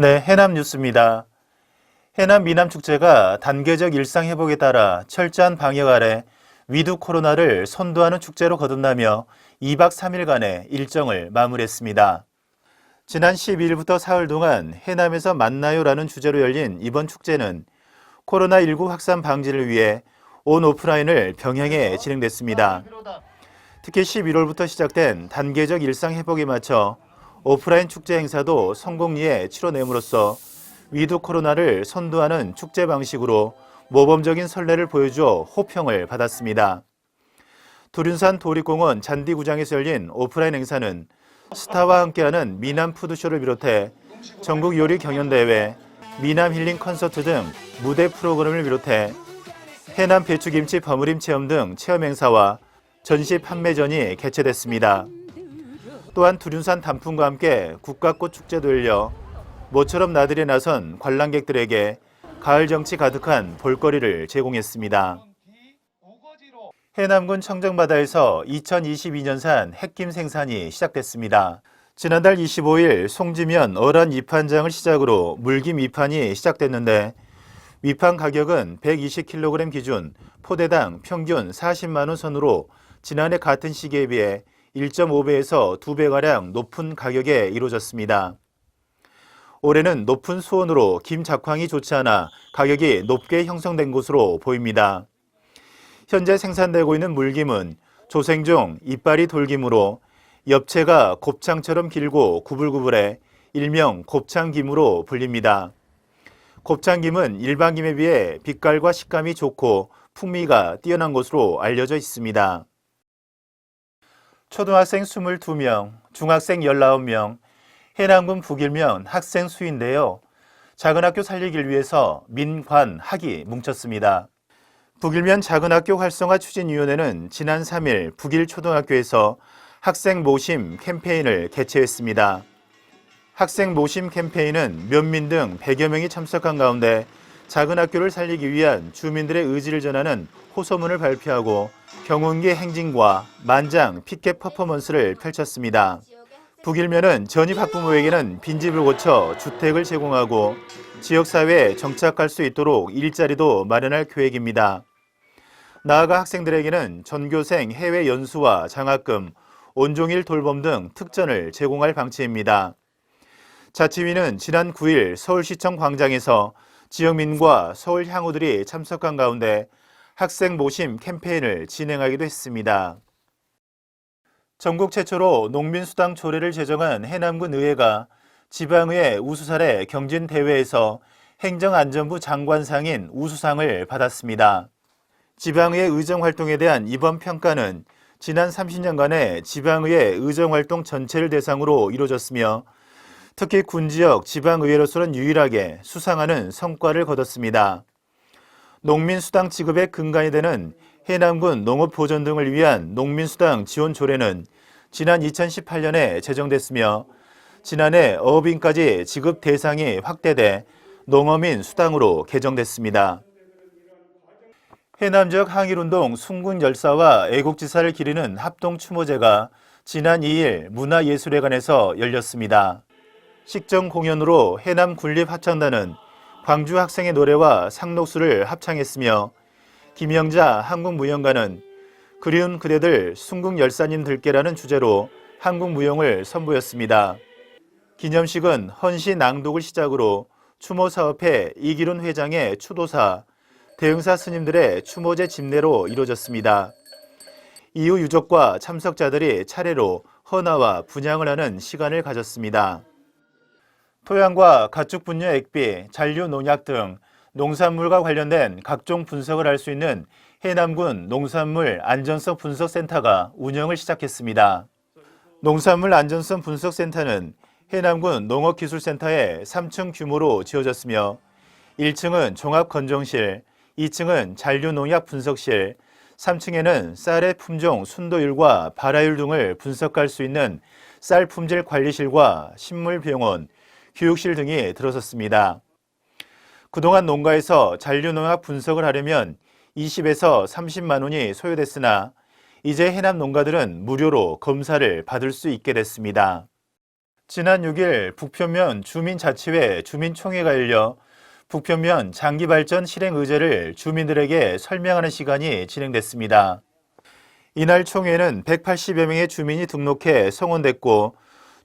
네, 해남 뉴스입니다. 해남 미남축제가 단계적 일상 회복에 따라 철저한 방역 아래 위드 코로나를 선도하는 축제로 거듭나며 2박 3일간의 일정을 마무리했습니다. 지난 12일부터 사흘 동안 해남에서 만나요라는 주제로 열린 이번 축제는 코로나19 확산 방지를 위해 온 오프라인을 병행해 진행됐습니다. 특히 11월부터 시작된 단계적 일상 회복에 맞춰 오프라인 축제 행사도 성공리에 치러냄으로써 위드 코로나를 선도하는 축제 방식으로 모범적인 선례를 보여줘 호평을 받았습니다. 두륜산 도립공원 잔디구장에서 열린 오프라인 행사는 스타와 함께하는 미남 푸드쇼를 비롯해 전국 요리 경연대회, 미남 힐링 콘서트 등 무대 프로그램을 비롯해 해남 배추김치 버무림 체험 등 체험 행사와 전시 판매전이 개최됐습니다. 또한 두륜산 단풍과 함께 국가꽃 축제도 열려 모처럼 나들이에 나선 관람객들에게 가을 정치 가득한 볼거리를 제공했습니다. 해남군 청정바다에서 2022년산 햇김 생산이 시작됐습니다. 지난달 25일 송지면 어란 위판장을 시작으로 물김 위판이 시작됐는데 위판 가격은 120kg 기준 포대당 평균 40만 원 선으로 지난해 같은 시기에 비해 1.5배에서 2배가량 높은 가격에 이루어졌습니다. 올해는 높은 수온으로 김 작황이 좋지 않아 가격이 높게 형성된 것으로 보입니다. 현재 생산되고 있는 물김은 조생종 이빨이 돌김으로 엽채가 곱창처럼 길고 구불구불해 일명 곱창김으로 불립니다. 곱창김은 일반 김에 비해 빛깔과 식감이 좋고 풍미가 뛰어난 것으로 알려져 있습니다. 초등학생 22명, 중학생 19명, 해남군 북일면 학생 수인데요. 작은 학교 살리기를 위해서 민관, 학이 뭉쳤습니다. 북일면 작은 학교 활성화 추진위원회는 지난 3일 북일초등학교에서 학생 모심 캠페인을 개최했습니다. 학생 모심 캠페인은 면민 등 100여 명이 참석한 가운데 작은 학교를 살리기 위한 주민들의 의지를 전하는 호소문을 발표하고 경운기 행진과 만장 피켓 퍼포먼스를 펼쳤습니다. 북일면은 전입 학부모에게는 빈집을 고쳐 주택을 제공하고 지역사회에 정착할 수 있도록 일자리도 마련할 계획입니다. 나아가 학생들에게는 전교생 해외 연수와 장학금, 온종일 돌봄 등 특전을 제공할 방침입니다. 자치위는 지난 9일 서울시청 광장에서 지역민과 서울 향후들이 참석한 가운데 학생 모심 캠페인을 진행하기도 했습니다. 전국 최초로 농민수당 조례를 제정한 해남군 의회가 지방의회 우수사례 경진대회에서 행정안전부 장관상인 우수상을 받았습니다. 지방의회 의정활동에 대한 이번 평가는 지난 30년간의 지방의회 의정활동 전체를 대상으로 이루어졌으며 특히 군지역 지방의회로서는 유일하게 수상하는 성과를 거뒀습니다. 농민수당 지급의 근간이 되는 해남군 농업보전 등을 위한 농민수당 지원 조례는 지난 2018년에 제정됐으며 지난해 어업인까지 지급 대상이 확대돼 농어민 수당으로 개정됐습니다. 해남 지역 항일운동 순군열사와 애국지사를 기리는 합동추모제가 지난 2일 문화예술회관에서 열렸습니다. 식전 공연으로 해남 군립합창단은 광주 학생의 노래와 상록수를 합창했으며 김영자 한국무용가는 그리운 그대들 순국열사님들께라는 주제로 한국무용을 선보였습니다. 기념식은 헌시 낭독을 시작으로 추모사업회 이기룬 회장의 추도사, 대흥사 스님들의 추모제 집례로 이루어졌습니다. 이후 유족과 참석자들이 차례로 헌화와 분향을 하는 시간을 가졌습니다. 토양과 가축 분뇨 액비, 잔류 농약 등 농산물과 관련된 각종 분석을 할 수 있는 해남군 농산물 안전성 분석센터가 운영을 시작했습니다. 농산물 안전성 분석센터는 해남군 농업기술센터에 3층 규모로 지어졌으며 1층은 종합건정실, 2층은 잔류농약 분석실, 3층에는 쌀의 품종 순도율과 발화율 등을 분석할 수 있는 쌀 품질 관리실과 식물병원, 교육실 등이 들어섰습니다. 그동안 농가에서 잔류농약 분석을 하려면 20에서 30만 원이 소요됐으나 이제 해남 농가들은 무료로 검사를 받을 수 있게 됐습니다. 지난 6일 북편면 주민자치회 주민총회가 열려 북편면 장기발전 실행 의제를 주민들에게 설명하는 시간이 진행됐습니다. 이날 총회는 180여 명의 주민이 등록해 성원됐고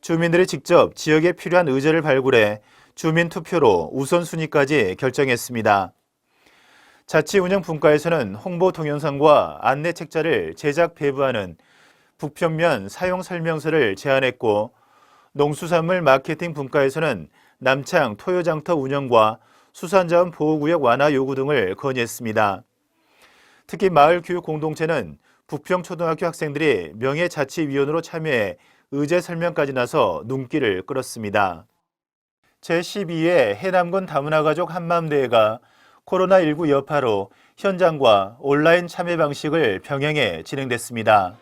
주민들이 직접 지역에 필요한 의제를 발굴해 주민 투표로 우선순위까지 결정했습니다. 자치운영 분과에서는 홍보 동영상과 안내 책자를 제작 배부하는 북편면 사용 설명서를 제안했고 농수산물 마케팅 분과에서는 남창 토요장터 운영과 수산자원 보호구역 완화 요구 등을 건의했습니다. 특히 마을교육공동체는 북평초등학교 학생들이 명예자치위원으로 참여해 의제 설명까지 나서 눈길을 끌었습니다. 제12회 해남군 다문화가족 한마음대회가 코로나19 여파로 현장과 온라인 참여 방식을 병행해 진행됐습니다.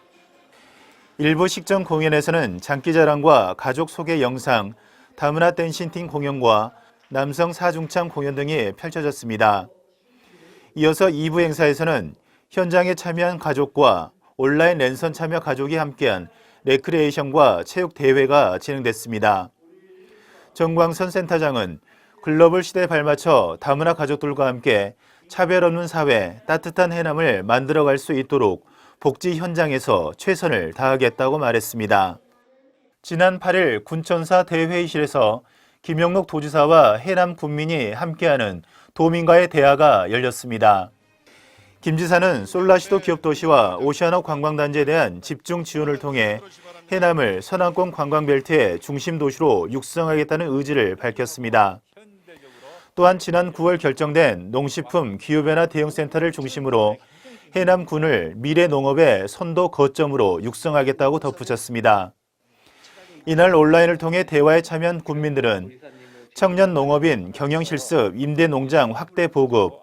일부 식전 공연에서는 장기자랑과 가족 소개 영상, 다문화 댄싱팀 공연과 남성 사중창 공연 등이 펼쳐졌습니다. 이어서 2부 행사에서는 현장에 참여한 가족과 온라인 랜선 참여 가족이 함께한 레크리에이션과 체육 대회가 진행됐습니다. 정광선 센터장은 글로벌 시대에 발맞춰 다문화 가족들과 함께 차별 없는 사회, 따뜻한 해남을 만들어갈 수 있도록 복지 현장에서 최선을 다하겠다고 말했습니다. 지난 8일 군천사 대회의실에서 김영록 도지사와 해남 군민이 함께하는 도민과의 대화가 열렸습니다. 김 지사는 솔라시도 기업도시와 오시아노 관광단지에 대한 집중 지원을 통해 해남을 서남권 관광벨트의 중심 도시로 육성하겠다는 의지를 밝혔습니다. 또한 지난 9월 결정된 농식품 기후변화 대응센터를 중심으로 해남군을 미래 농업의 선도 거점으로 육성하겠다고 덧붙였습니다. 이날 온라인을 통해 대화에 참여한 군민들은 청년 농업인 경영실습 임대농장 확대 보급,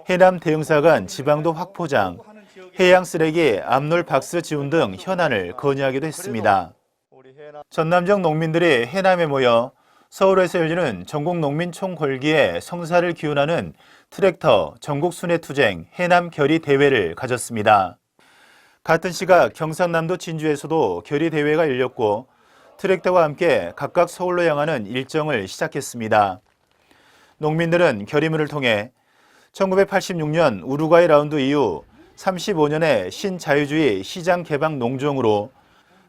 해남 대응사관 지방도 확포장, 해양 쓰레기 압놀 박스 지원 등 현안을 건의하기도 했습니다. 전남 지역 농민들이 해남에 모여 서울에서 열리는 전국 농민 총궐기에 성사를 기원하는 트랙터 전국 순회투쟁 해남 결의 대회를 가졌습니다. 같은 시각 경상남도 진주에서도 결의 대회가 열렸고 트랙터와 함께 각각 서울로 향하는 일정을 시작했습니다. 농민들은 결의문을 통해 1986년 우루과이 라운드 이후 35년의 신자유주의 시장 개방 농정으로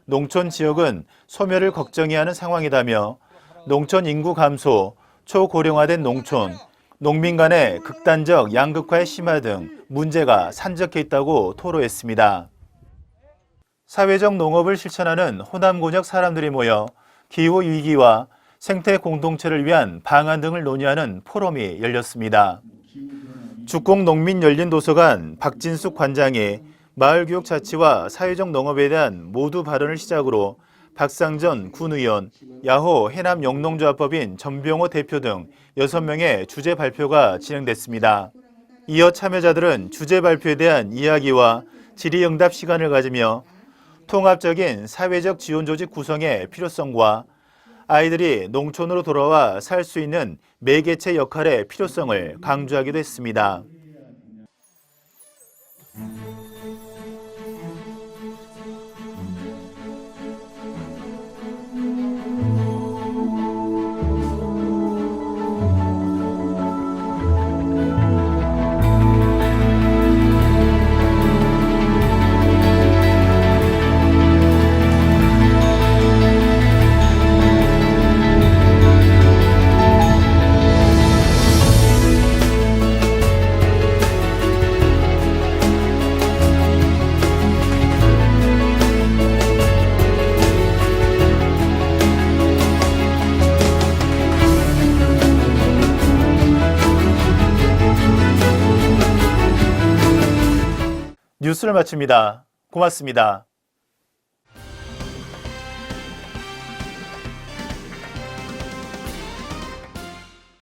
농촌 지역은 소멸을 걱정해야 하는 상황이다며 농촌 인구 감소, 초고령화된 농촌, 농민 간의 극단적 양극화의 심화 등 문제가 산적해 있다고 토로했습니다. 사회적 농업을 실천하는 호남곤역 사람들이 모여 기후위기와 생태 공동체를 위한 방안 등을 논의하는 포럼이 열렸습니다. 죽공농민열린도서관 박진숙 관장이 마을교육자치와 사회적 농업에 대한 모두 발언을 시작으로 박상전 군의원, 야호 해남 영농조합법인 전병호 대표 등 6명의 주제 발표가 진행됐습니다. 이어 참여자들은 주제 발표에 대한 이야기와 질의응답 시간을 가지며 통합적인 사회적 지원 조직 구성의 필요성과 아이들이 농촌으로 돌아와 살 수 있는 매개체 역할의 필요성을 강조하기도 했습니다. 뉴스를 마칩니다. 고맙습니다.